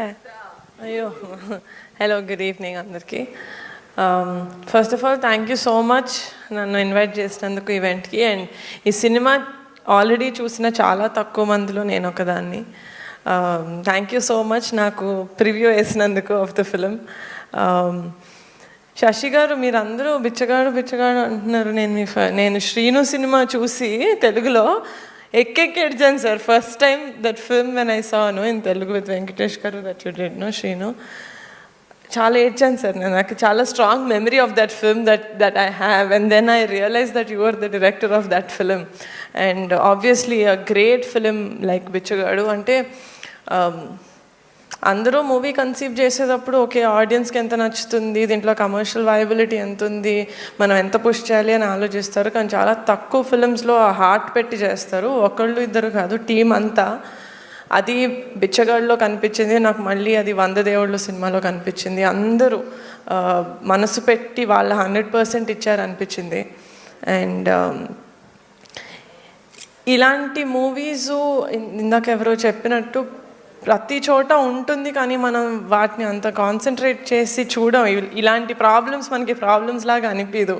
అయ్యో hello good evening అందరికీ. First of all thank you so much నన్ను invite చేసినందుకు ఈవెంట్కి. అండ్ ఈ సినిమా ఆల్రెడీ చూసిన చాలా తక్కువ మందిలో నేను ఒకదాన్ని. థ్యాంక్ యూ సో మచ్ నాకు ప్రివ్యూ వేసినందుకు of the film. Sasi garu మీరందరూ బిచ్చగాడు బిచ్చగాడు అంటున్నారు. నేను శ్రీను సినిమా చూసి తెలుగులో ఎక్కెక్కేడ్చాను sir. First time that film when I saw in Telugu with Venkatesh garu that you did no Srinu. చాలా ఏడ్చాను సార్. నాకు చాలా strong memory of that film that I have. And then I realise that you are the director of that film. And obviously a great film like Bichagadu. అంటే అందరూ movie conceive చేసేటప్పుడు okay ఆడియన్స్కి ఎంత నచ్చుతుంది, దీంట్లో కమర్షియల్ వయబిలిటీ ఎంత ఉంది, మనం ఎంత పుష్ చేయాలి అని ఆలోచిస్తారు. కానీ చాలా తక్కువ ఫిలిమ్స్లో ఆ హార్ట్ పెట్టి చేస్తారు. ఒకళ్ళు ఇద్దరు కాదు, టీం అంతా. అది బిచ్చగాడిలో కనిపించింది నాకు. మళ్ళీ అది 100 దేవుళ్ళు సినిమాలో కనిపించింది. అందరూ మనసు పెట్టి వాళ్ళ 100% ఇచ్చారనిపించింది. అండ్ ఇలాంటి మూవీసు ఇందాక ఎవరో చెప్పినట్టు ప్రతి చోట ఉంటుంది, కానీ మనం వాటిని అంత కాన్సన్ట్రేట్ చేసి చూడం. ఇలాంటి ప్రాబ్లమ్స్ మనకి ప్రాబ్లమ్స్ లాగా అనిపించదు.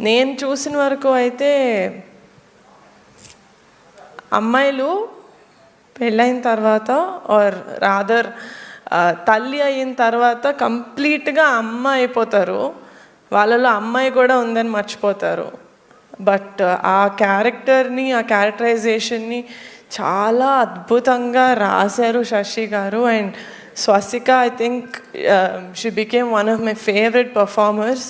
నేను చూసిన వరకు అయితే అమ్మాయిలు పెళ్ళైన తర్వాత ఆర్ రాదర్ తల్లి అయిన తర్వాత కంప్లీట్గా అమ్మ అయిపోతారు. వాళ్ళలో అమ్మాయి కూడా ఉందని మర్చిపోతారు. బట్ ఆ క్యారెక్టర్ని, ఆ క్యారెక్టరైజేషన్ని చాలా అద్భుతంగా రాశారు Sasi garu. And Swasika I think she became one of my favourite performers.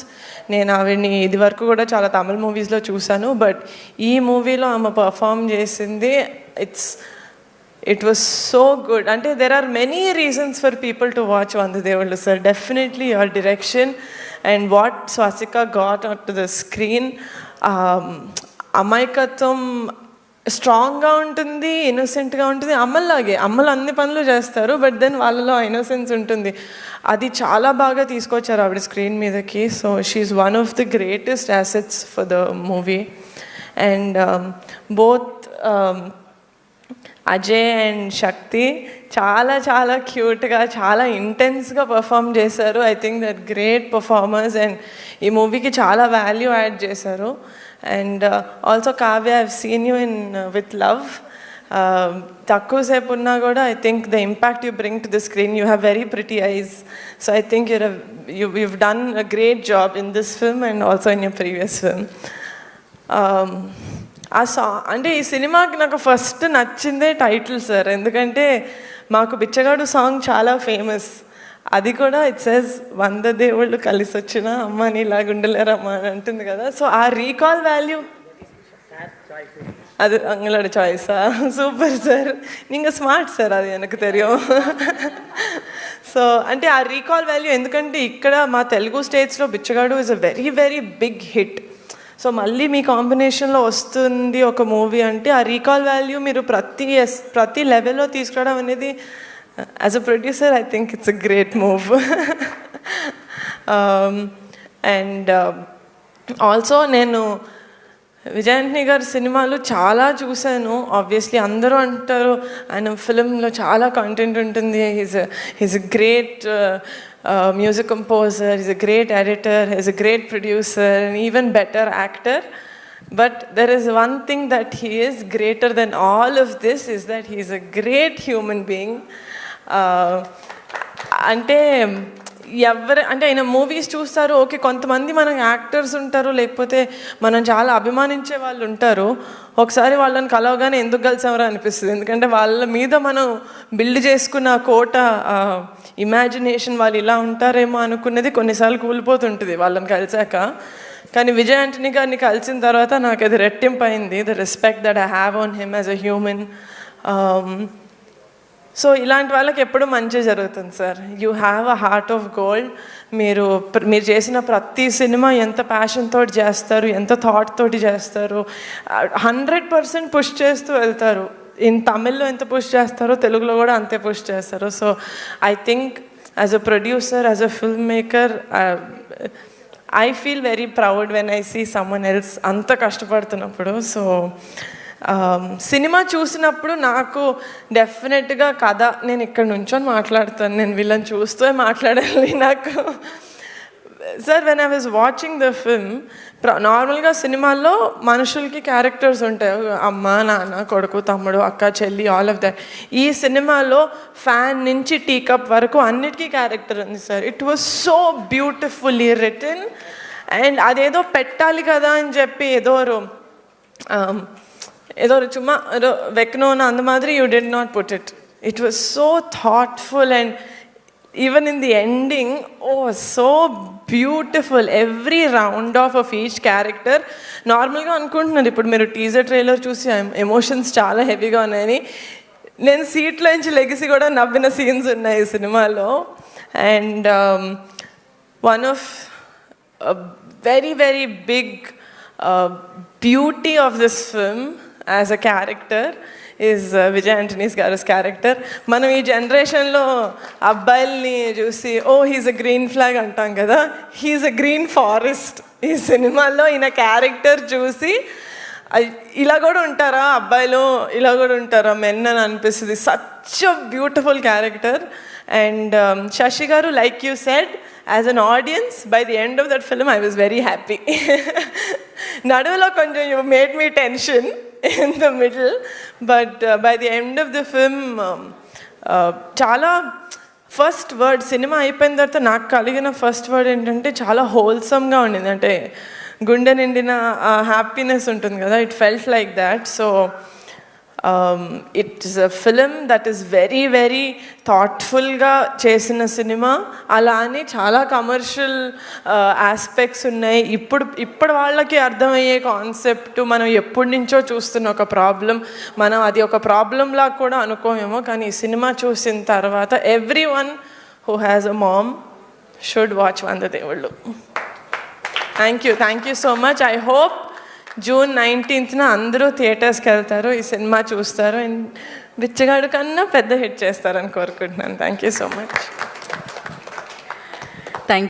నేను ఆవిడని ఇది వరకు కూడా చాలా తమిళ మూవీస్లో చూశాను, బట్ ఈ మూవీలో ఆమె పర్ఫామ్ చేసింది ఇట్ వాస్ సో గుడ్. అంటే there are many reasons for people to watch 100 దేవుళ్ళు sir. Definitely your direction and what Swasika got out to the screen. అమాయకత్వం స్ట్రాంగ్గా ఉంటుంది, ఇన్నోసెంట్గా ఉంటుంది. అమ్మలాగే అమ్మలు అన్ని పనులు చేస్తారు, బట్ దెన్ వాళ్ళలో ఇన్నోసెన్స్ ఉంటుంది. అది చాలా బాగా తీసుకొచ్చారు ఆవిడ స్క్రీన్ మీదకి. So she's one of the greatest assets for the movie. And both Ajay and Shakti చాలా చాలా క్యూట్గా, చాలా ఇంటెన్స్గా పర్ఫామ్ చేశారు. I think that great performers. And ఈ మూవీకి చాలా వాల్యూ యాడ్ చేశారు. And also Kavya, I've seen you in with love. తక్కువసేపు ఉన్నా కూడా I think the impact you bring to the screen, you have very pretty eyes. So I think you've done a great job in this film and also in your previous film. ఆ song అంటే ఈ సినిమాకి నాకు first నచ్చిందే title sir. ఎందుకంటే మాకు బిచ్చగాడు song చాలా famous. అది కూడా ఇట్ సేస్ 100 దేవుళ్ళు కలిసి వచ్చిన అమ్మ నీలాగా ఉండలేరమ్మా అని అంటుంది కదా. సో ఆ రీకాల్ వాల్యూ அது அவங்களோட சாய்ஸா? சூப்பர் சார், நீங்கள் స్మార్ట్ సార్, అది எனக்கு தெரியும். సో అంటే ఆ రీకాల్ వాల్యూ, ఎందుకంటే ఇక్కడ మా తెలుగు స్టేట్స్లో Bichagadu is a very very big hit. So మళ్ళీ మీ కాంబినేషన్లో వస్తుంది ఒక మూవీ అంటే ఆ రీకాల్ వాల్యూ మీరు ప్రతి లెవెల్లో తీసుకురావడం అనేది as a producer I think it's a great move. And also నేను విజయాంటిని గారి సినిమాలు చాలా చూశాను. ఆబ్వియస్లీ అందరూ అంటారు ఆయన ఫిలింలో చాలా కంటెంట్ ఉంటుంది. He's a great music composer, he's a great editor, he's a great producer and even better actor. But there is one thing that he is greater than all of this is that he is a great human being. అంటే ఆయన movies చూస్తారు, okay కొంతమంది మనం actors ఉంటారు, లేకపోతే మనం చాలా అభిమానించే వాళ్ళు ఉంటారు. ఒకసారి వాళ్ళని కలవగానే ఎందుకు కలిసామరా అనిపిస్తుంది. ఎందుకంటే వాళ్ళ మీద మనం బిల్డ్ చేసుకున్న కోట ఇమాజినేషన్, వాళ్ళు ఇలా ఉంటారేమో అనుకున్నది కొన్నిసార్లు కూలిపోతుంటుంది వాళ్ళని కలిసాక. కానీ విజయ్ ఆంటనీ గారిని కలిసిన తర్వాత నాకు అది రెట్టింపు అయింది, the respect that I have on him as a human. So ఇలాంటి వాళ్ళకి ఎప్పుడు మంచి జరుగుతుంది sir. You have a heart of gold. మీరు చేసిన ప్రతి సినిమా ఎంత ప్యాషన్ తోటి చేస్తారు, ఎంత థాట్ తోటి చేస్తారు. 100% పుష్ చేస్తూ వెళ్తారు. ఇన్ తమిళ్లో ఎంత పుష్ చేస్తారో తెలుగులో కూడా అంతే పుష్ చేస్తారు. So I think as a producer, as a film maker, I feel very proud when I see someone else anta kashtapadutunnappudu. So cinema చూసినప్పుడు నాకు డెఫినెట్గా కథ, నేను ఇక్కడ నుంచొని మాట్లాడతాను, నేను వీళ్ళని చూస్తూ మాట్లాడాలి నాకు. Sir, when I was watching the film, నార్మల్గా సినిమాల్లో మనుషులకి క్యారెక్టర్స్ ఉంటాయి, అమ్మ, నాన్న, కొడుకు, తమ్ముడు, అక్క, చెల్లి, ఆల్ ఆఫ్ దట్. ఈ సినిమాలో ఫ్యాన్ నుంచి టీ కప్ వరకు అన్నిటికీ క్యారెక్టర్ ఉంది sir. It was so beautifully written. And అదేదో పెట్టాలి కదా అని చెప్పి ఏదో చుమ్మా ఏదో వెక్నోన అందు మాదిరి you did not put it. It was so thoughtful and even in the ending, so beautiful. Every round off of each character. నార్మల్గా అనుకుంటున్నారు ఇప్పుడు మీరు టీజర్ ట్రైలర్ చూసి ఎమోషన్స్ చాలా హెవీగా ఉన్నాయని. నేను సీట్లో నుంచి లెగిసి కూడా నవ్విన సీన్స్ ఉన్నాయి ఈ సినిమాలో. And one of very very big beauty of this film as a character is Vijay Antony's garu character. మనం ఈ జనరేషన్లో అబ్బాయిల్ని చూసి హీజ్ అ గ్రీన్ ఫ్లాగ్ అంటాం కదా, హీజ్ అ గ్రీన్ ఫారెస్ట్. ఈ సినిమాలో ఈయన క్యారెక్టర్ చూసి ఇలా కూడా ఉంటారా అబ్బాయిలు, ఇలా కూడా ఉంటారా మెన్ అని అనిపిస్తుంది. Such a beautiful character. And Sasi garu, like you said, as an audience by the end of that film I was very happy. నడువులో కొంచెం you made me tension in the middle, but by the end of the film చాలా first word cinema అయిపోయిన తర్వాత నాకు కలిగిన first word ఏంటంటే చాలా హోల్సమ్గా ఉండింది. అంటే గుండె నిండిన హ్యాపీనెస్ ఉంటుంది కదా, it felt like that. So it's a film that is very very థాట్ఫుల్గా చేసిన సినిమా. అలా అని చాలా కమర్షియల్ ఆస్పెక్ట్స్ ఉన్నాయి. ఇప్పుడు వాళ్ళకి అర్థమయ్యే కాన్సెప్ట్, మనం ఎప్పటి నుంచో చూస్తున్న ఒక ప్రాబ్లం, మనం అది ఒక ప్రాబ్లంలా కూడా అనుకోమేమో, కానీ ఈ సినిమా చూసిన తర్వాత everyone who has a mom should watch వందదేవుళ్ళు. Thank you so much. I hope June 19th అందరూ థియేటర్స్కి వెళ్తారు, ఈ సినిమా చూస్తారు, అండ్ బిచ్చగాడు కన్నా పెద్ద హిట్ చేస్తారని కోరుకుంటున్నాను. Thank you so much.